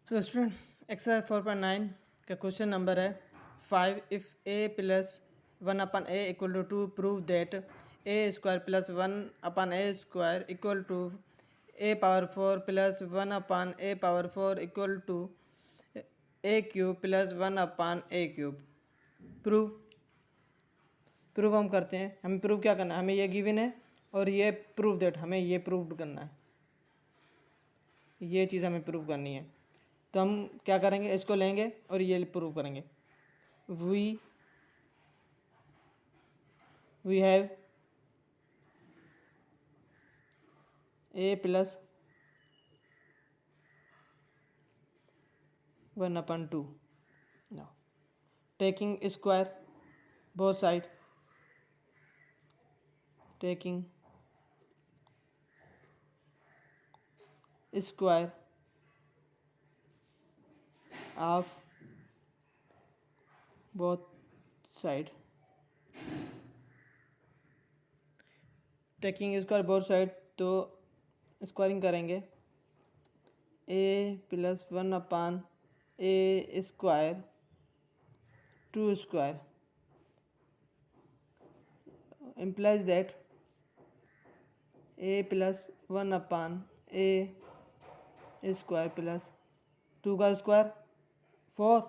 Hello student exercise 4.9 का question number है 5 if a plus 1 upon a equal to 2 prove that a square plus 1 upon A square equal to A power 4 plus 1 upon a power 4 equal to a cube plus 1 upon A cube. Prove हम करते हैं। हमें prove क्या करना है, हमें ये given है और ये प्रूव दैट, हमें ये प्रूव करना है, ये चीज़ हमें प्रूव करनी है। तो हम क्या करेंगे, इसको लेंगे और ये प्रूव करेंगे। We have a plus 1/2 now taking square both side, taking square of both side, taking square both side, तो स्क्वायरिंग करेंगे A plus 1/a square 2 square implies that a plus 1/a square plus 2 का square 4।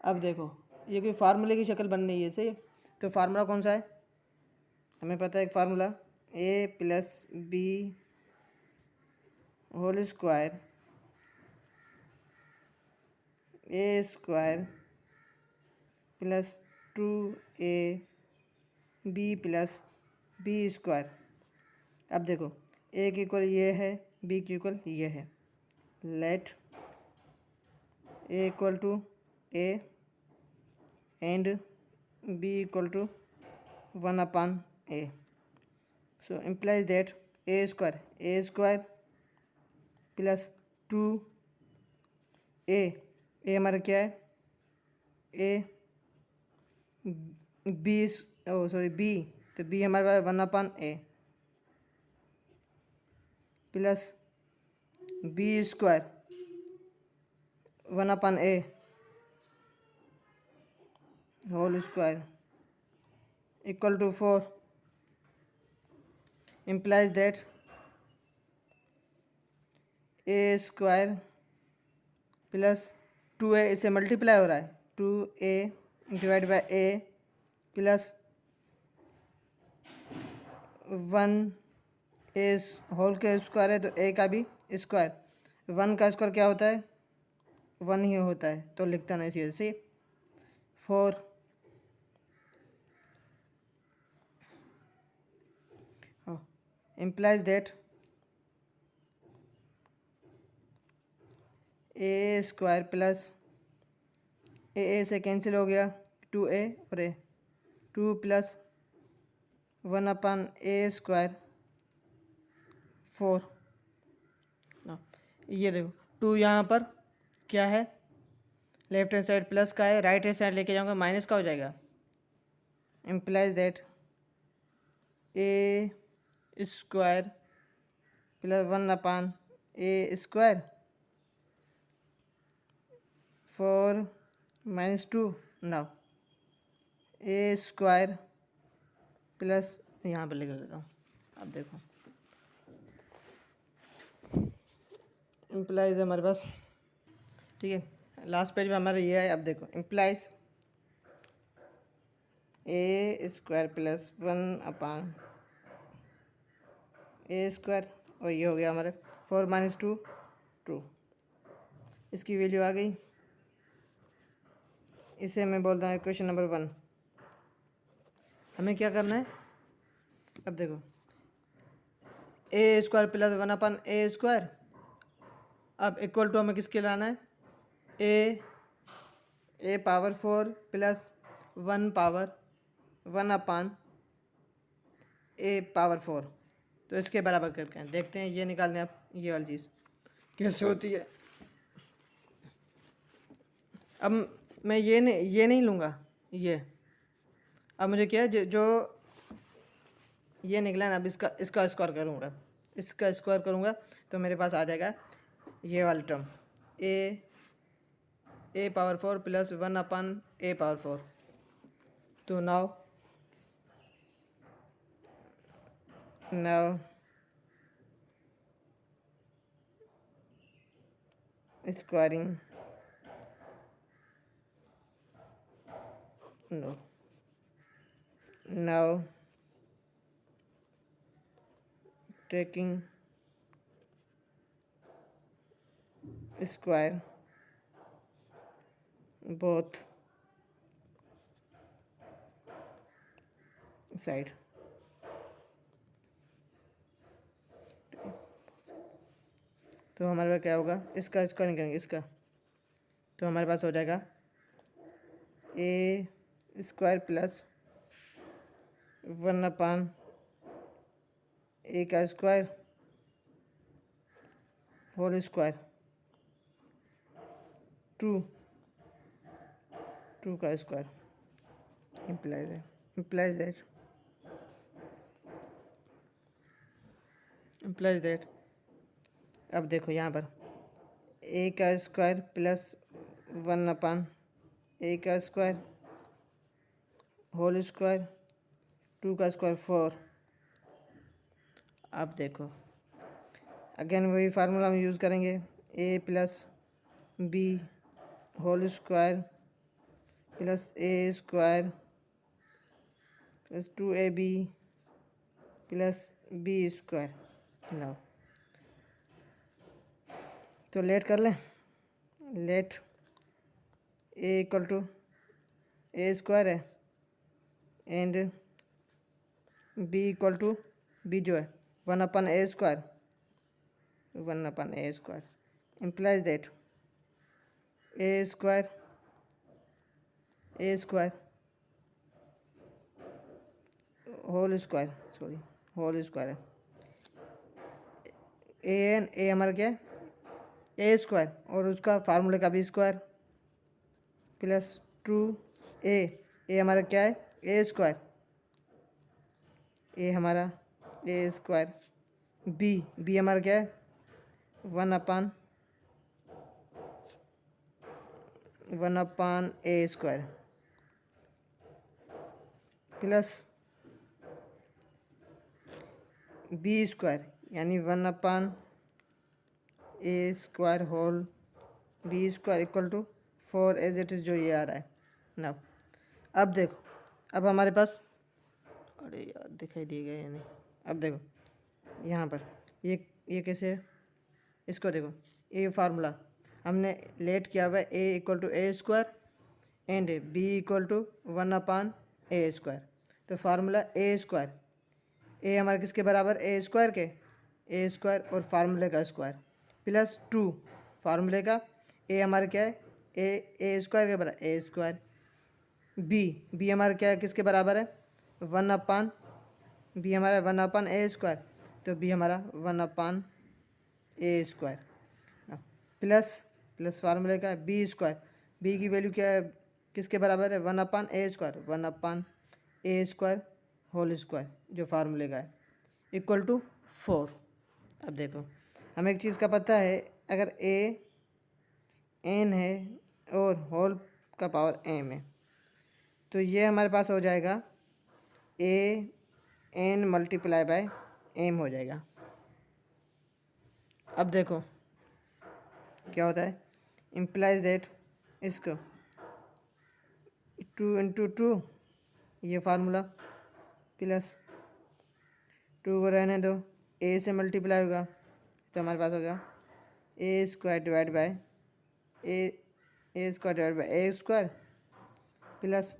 अब देखो ये कोई फार्मूले की शक्ल बन रही है, सही है। तो फार्मूला कौन सा है, हमें पता है एक formula a plus b whole square a square plus 2a b plus b square. अब देखो a की इक्वल ये है, b की इक्वल ये है। Let a equal to a and b equal to 1/a। So implies that a square plus 2a, a हमारा क्या है, a b b, तो b हमारे पास 1/a plus b square 1/a whole square equal to 4। implies that a square plus 2a, इससे multiply हो रहा है, 2a divide by a plus 1a whole के स्क्वायर है, तो a का भी स्क्वायर, 1 का स्क्वायर क्या होता है, 1 ही होता है, तो लिखता नहीं इसी वजह से 4। implies that a square plus a से कैंसिल हो गया, 2a और a, 2 प्लस 1/a स्क्वायर 4। ये देखो 2 यहाँ पर क्या है, लेफ्ट हैंड साइड प्लस का है, राइट हैंड साइड लेके जाऊँगा माइनस का हो जाएगा। implies that a square plus 1/a square 4 - 2 now a square plus, यहाँ पर लिख लेता हूँ। अब देखो इम्प्लाइज हमारे पास, ठीक है, लास्ट पेज में हमारा ये है। अब देखो implies a square plus 1/a square, और ये हो गया हमारे 4 - 2 2, इसकी वैल्यू आ गई। इसे मैं बोलता हूँ क्वेश्चन नंबर 1। हमें क्या करना है, अब देखो a square plus 1/a square, अब इक्वल टू हमें किसके लाना है, a power 4 plus 1 power 1/a power 4, तो इसके बराबर करके देखते हैं, ये निकालने आप ये वाली चीज़ कैसे होती है। अब मैं ये नहीं लूँगा, ये अब मुझे क्या है, जो ये निकला ना, अब इसका स्क्वायर करूँगा। इसका स्क्वायर करूँगा तो मेरे पास आ जाएगा ये वाला term A power 4 plus 1 upon a power 4। तो now squaring no now taking square both side। तो हमारे पास क्या होगा, इसका स्क्वायर करेंगे इसका, तो हमारे पास हो जाएगा ए स्क्वायर प्लस 1 अपान ए का स्क्वायर होल स्क्वायर टू का स्क्वायर implies that अब देखो यहाँ पर ए का स्क्वायर प्लस 1 अपान ए का स्क्वायर होल स्क्वायर 2 का स्क्वायर 4। अब देखो अगेन वही फार्मूला हम यूज़ करेंगे, A plus B whole square plus A square plus 2ab plus B square. लो तो लेट कर लें, let A equal to A square है and B equal to B जो है 1 upon A square implies that A square whole square है A हमारा क्या है ए स्क्वायर और उसका फार्मूले का भी स्क्वायर प्लस 2a हमारा क्या है ए स्क्वायर हमारा ए स्क्वायर बी हमारा क्या है 1 upon A square plus B square यानी 1 upon A square whole B square equal to 4 as it is जो ये आ रहा है ना। अब देखो अब हमारे पास, अरे यार दिखाई दिएगा या नहीं, अब देखो यहाँ पर ये कैसे है, इसको देखो ये फार्मूला हमने लेट किया हुआ है A equal to A square and B equal to 1 upon A square. तो फार्मूला ए स्क्वायर ए हमारे किसके बराबर ए स्क्वायर के ए स्क्वायर और फार्मूले का स्क्वायर प्लस 2 फार्मूले का ए हमारे क्या है ए स्क्वायर के बराबर ए स्क्वायर बी हमारा क्या है किसके बराबर है 1 अपान बी हमारा 1 अपान ए स्क्वायर, तो बी हमारा 1 अपान ए स्क्वायर प्लस फार्मूले का बी स्क्वायर बी की वैल्यू क्या है किसके बराबर है 1 upon A square 1 upon A square whole square जो फार्मूले का है इक्वल टू 4। अब देखो हमें एक चीज़ का पता है, अगर ए एन है और होल का पावर एम है तो ये हमारे पास हो जाएगा A N multiply by M हो जाएगा। अब देखो क्या होता है, इम्प्लाइज दैट इसको 2 इंटू 2 ये फार्मूला प्लस 2 को रहने दो ए से मल्टीप्लाई होगा तो हमारे पास होगा A square divide by A square divide by A square plus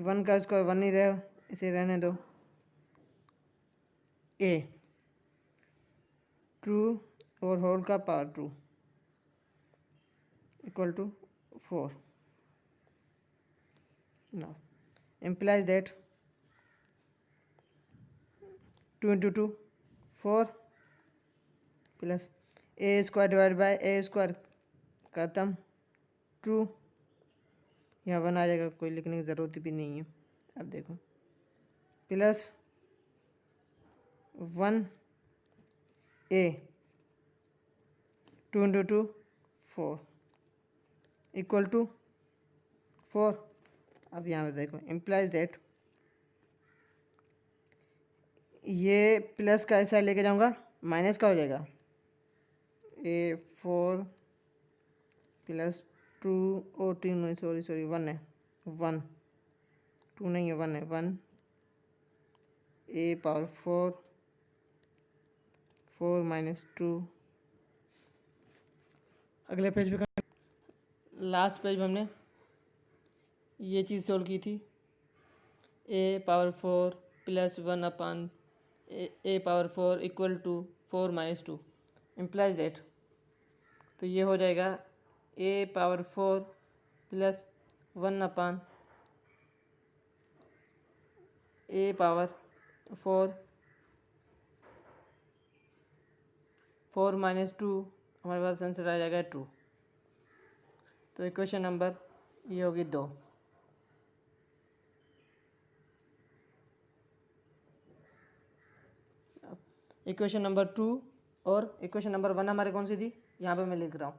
1 का स्क्वायर 1 ही रहे इसे रहने दो ए 2 और होल का power 2 equal to 4। Now implies that 2 into 2 4 plus A square divide by A square खत्म 2 यहाँ 1 आ जाएगा, कोई लिखने की ज़रूरत भी नहीं है। अब देखो plus 1 a 2 into 2 4 equal to 4। अब यहाँ पे देखो इम्प्लाइज दैट ये प्लस का इस साइड लेके जाऊँगा माइनस का हो जाएगा ए 4 प्लस 2 ओ 2 नहीं सॉरी 1 है 1 2 नहीं है 1 है 1 ए पावर 4 माइनस 2। अगले पेज पे लास्ट पेज में हमने ये चीज़ सोल्व की थी A power 4 plus 1 upon A power 4 equal to 4 minus 2 implies that. तो ये हो जाएगा A power 4 plus 1 upon A power 4 minus 2 हमारे पास आंसर आ जाएगा 2। तो इक्वेशन नंबर ये होगी 2। इक्वेशन नंबर 2 और इक्वेशन नंबर 1 हमारे कौन सी थी यहाँ पे मैं लिख रहा हूँ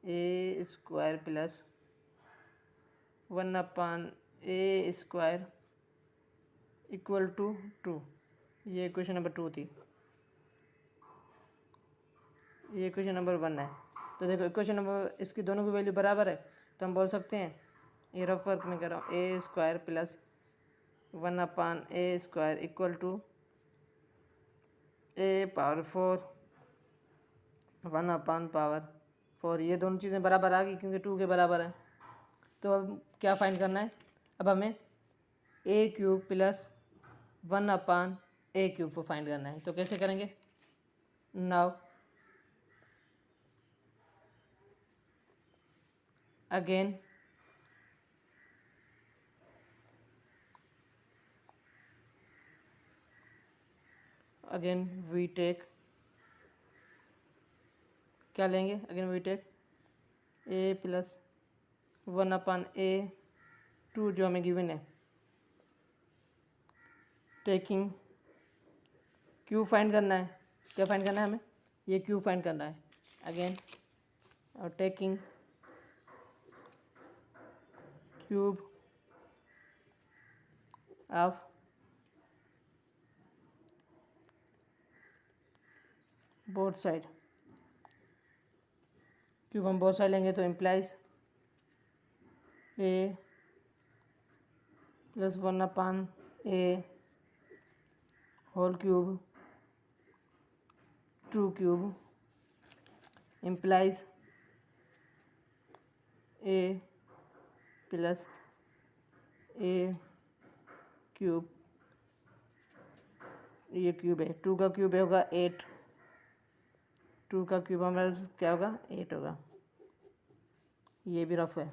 A square plus 1 upon A square equal to 2। ये इक्वेशन नंबर 2 थी। ये इक्वेशन नंबर 1 है। तो देखो इक्वेशन नंबर इसकी दोनों की वैल्यू बराबर है तो हम बोल सकते हैं ये रफ वर्क में कर रहा हूँ A square plus 1 upon A square equal to A power 1 upon power 4। ये दोनों चीज़ें बराबर आ गई क्योंकि 2 के बराबर है। तो अब क्या फाइंड करना है अब हमें ए क्यूब प्लस 1 अपान ए क्यूब को फाइंड करना है। तो कैसे करेंगे नाउ अगेन वी टेक क्या लेंगे again we take a plus 1 upon a 2 जो हमें गिवन है टेकिंग क्यू फाइंड करना है। क्या फाइंड करना है हमें ये क्यू फाइंड करना है अगेन और taking cube of both side. Cube हम बोथ साइड लेंगे तो इम्प्लाइज ए प्लस 1 अपान ए होल क्यूब 2 क्यूब इम्प्लाइज ए प्लस ए क्यूब ये क्यूब है 2 का क्यूब होगा 8 2 का क्यूब हमारा क्या होगा 8 होगा। ये भी रफ है।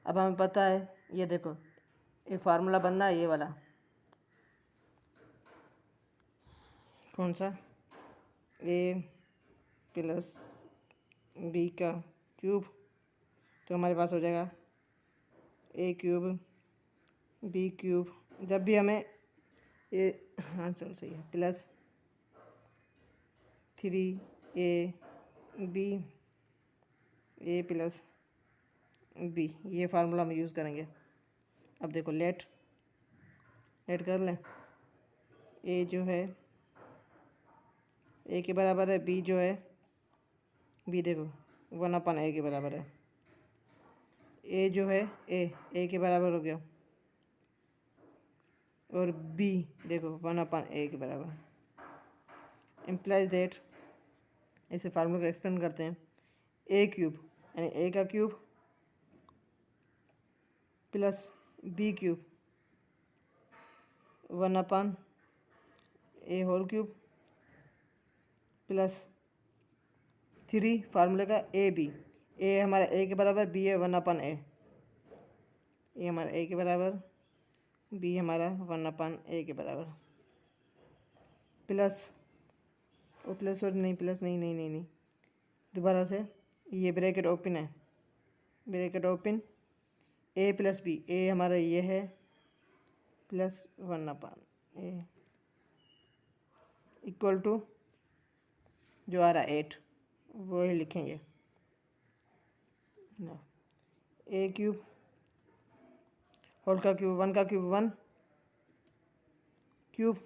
अब हमें पता है ये देखो ये फार्मूला बनना है ये वाला कौन सा ए प्लस बी का क्यूब। तो हमारे पास हो जाएगा ए क्यूब बी क्यूब। जब भी हमें ए हाँ चलो सही है प्लस 3 ए प्लस बी ये फार्मूला हम यूज़ करेंगे। अब देखो लेट कर लें ए जो है ए के बराबर है बी जो है बी देखो 1 अपान ए के बराबर है ए जो है ए के बराबर हो गया और बी देखो 1 अपान ए के बराबर इम्प्लाइज दैट इसे फार्मूला को एक्सपेंड करते हैं ए क्यूब यानी ए का cube plus B cube 1 upon ए होल क्यूब प्लस 3 फार्मूले का ए हमारा ए के बराबर बी है 1 अपान ए हमारा ए के बराबर बी हमारा 1 अपान ए के बराबर प्लस ओ प्लस और नहीं प्लस नहीं दोबारा से ये ब्रैकेट ओपन है bracket open a plus b a हमारा ये है plus 1 upon a equal to जो आ रहा है 8, वो ही लिखेंगे। ए क्यूब होल का क्यूब 1 का क्यूब 1 क्यूब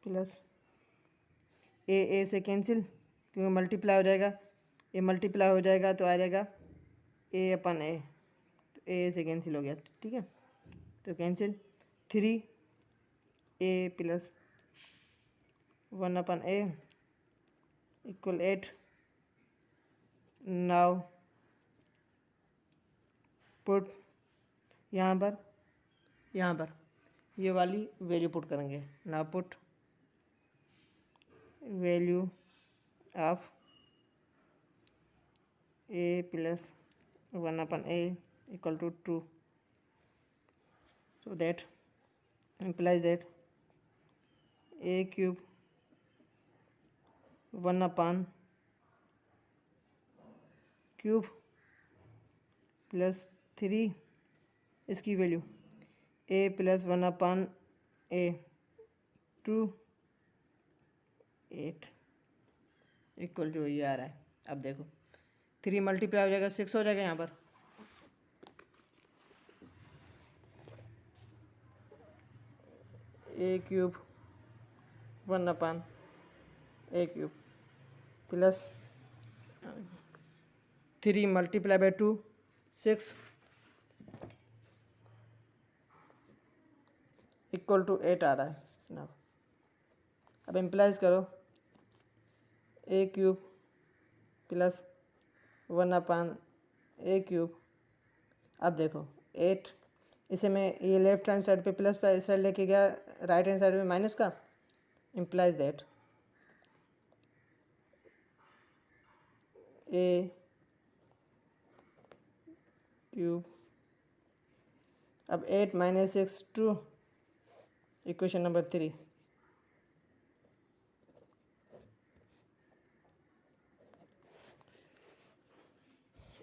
प्लस ए से कैंसिल क्योंकि मल्टीप्लाई हो जाएगा, ए मल्टीप्लाई हो जाएगा तो आ जाएगा ए अपन ए, तो ए से कैंसिल हो गया, ठीक है। तो cancel 3 a plus 1 upon a equal 8। Now put यहाँ पर ये वाली वैल्यू पुट करेंगे। Now put value of a plus 1 upon a equal to 2, so that implies that a cube 1 upon cube plus 3 इसकी वैल्यू a plus 1 upon a 2 8 equal जो ये आ रहा है। अब देखो 3 मल्टीप्लाई हो जाएगा 6 हो जाएगा यहाँ पर। A cube 1 upon A cube plus 3 multiply by 2 6 equal to 8 आ रहा है ना। अब इम्प्लाइज करो A cube plus 1 upon A cube. अब देखो 8, इसे मैं ये लेफ्ट हैंड साइड पे प्लस पे इस साइड लेके गया, राइट हैंड साइड में माइनस का, इम्प्लाइज दैट ए क्यूब। अब 8 minus 6 2, equation number 3।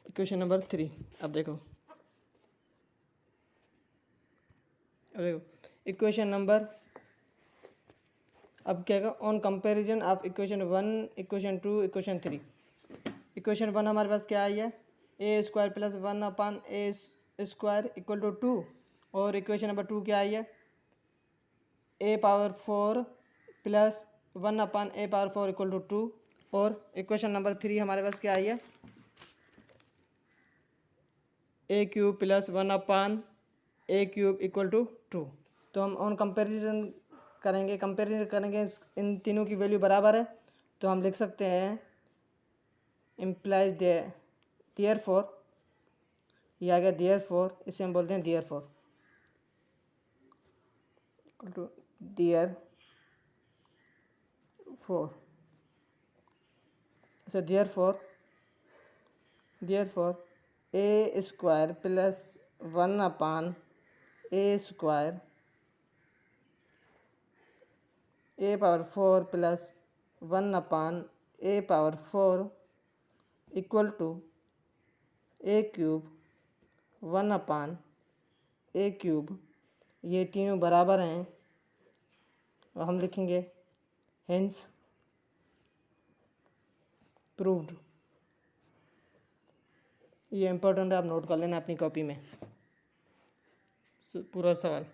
Equation number 3। अब देखो इक्वेशन नंबर, अब क्या होगा, on comparison of equation 1 equation 2 equation 3। Equation 1 हमारे पास क्या आई है, a square plus 1 upon A square equal to 2, और इक्वेशन नंबर 2 क्या आई है, a power 4 plus 1 upon a power 4 equal to 2, और इक्वेशन नंबर 3 हमारे पास क्या आई है, a cube plus 1 upon A cube equal to 2। तो हम ऑन कंपैरिजन करेंगे इन तीनों की वैल्यू बराबर है, तो हम लिख सकते हैं इम्प्लाइज देयरफॉर, ये आ गया देयरफॉर, इसे हम बोलते हैं therefore equal to therefore. so therefore a square plus 1 upon A square a power 4 plus 1 upon a power 4 equal to a cube 1 upon A cube. ये तीनों बराबर हैं, और हम लिखेंगे हेंस प्रूव्ड। ये इम्पोर्टेंट है, आप नोट कर लेना अपनी कॉपी में पूरा सवाल।